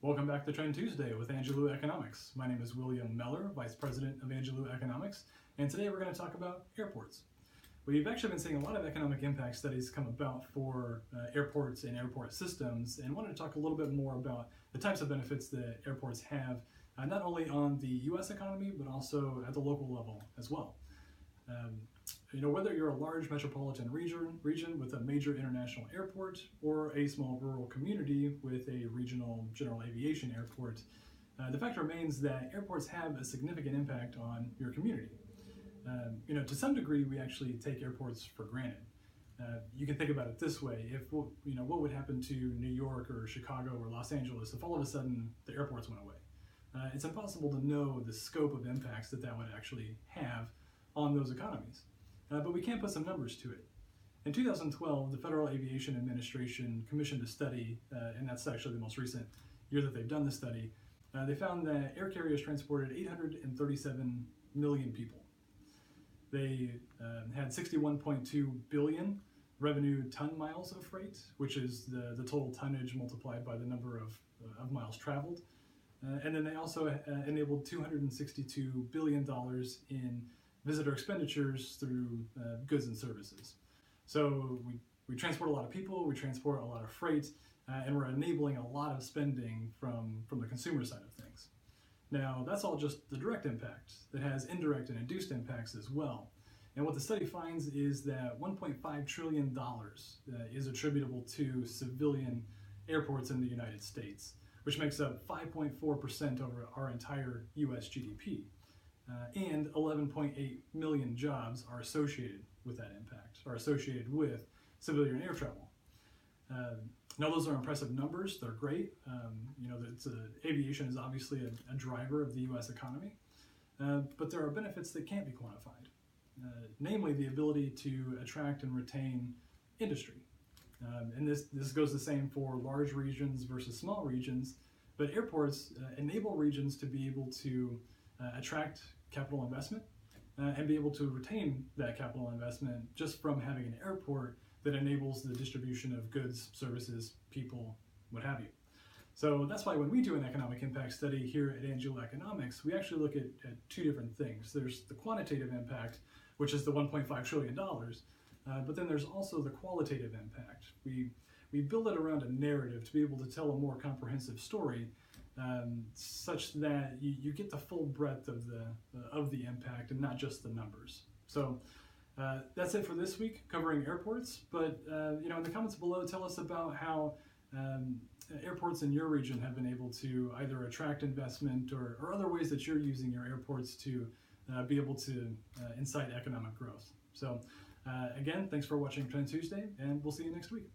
Welcome back to Trend Tuesday with Angelou Economics. My name is William Mellor, Vice President of Angelou Economics, and today we're going to talk about airports. We've actually been seeing a lot of economic impact studies come about for airports and airport systems, and wanted to talk a little bit more about the types of benefits that airports have, not only on the U.S. economy, but also at the local level as well. Whether you're a large metropolitan region with a major international airport or a small rural community with a regional general aviation airport, the fact remains that airports have a significant impact on your community. To some degree, we actually take airports for granted. You can think about it this way: what would happen to New York or Chicago or Los Angeles if all of a sudden the airports went away? It's impossible to know the scope of impacts that would actually have on those economies. But we can put some numbers to it. In 2012, the Federal Aviation Administration commissioned a study, and that's actually the most recent year that they've done the study. They found that air carriers transported 837 million people. They had 61.2 billion revenue ton miles of freight, which is the total tonnage multiplied by the number of miles traveled. And then they also enabled $262 billion in visitor expenditures through goods and services. So we transport a lot of people, we transport a lot of freight, and we're enabling a lot of spending from the consumer side of things. Now, that's all just the direct impact. It has indirect and induced impacts as well. And what the study finds is that $1.5 trillion is attributable to civilian airports in the United States, which makes up 5.4% over our entire US GDP. And 11.8 million jobs are associated with that impact, are associated with civilian air travel. Now, those are impressive numbers. They're great. Aviation is obviously a driver of the U.S. economy, but there are benefits that can't be quantified, namely the ability to attract and retain industry. And this goes the same for large regions versus small regions, but airports enable regions to be able to attract capital investment and be able to retain that capital investment just from having an airport that enables the distribution of goods, services, people, what have you. So that's why when we do an economic impact study here at Angelou Economics, we actually look at two different things. There's the quantitative impact, which is the $1.5 trillion, but then there's also the qualitative impact. We build it around a narrative to be able to tell a more comprehensive story, such that you get the full breadth of the impact and not just the numbers. So that's it for this week, covering airports. But in the comments below, tell us about how airports in your region have been able to either attract investment or other ways that you're using your airports to be able to incite economic growth. So again, thanks for watching Trend Tuesday, and we'll see you next week.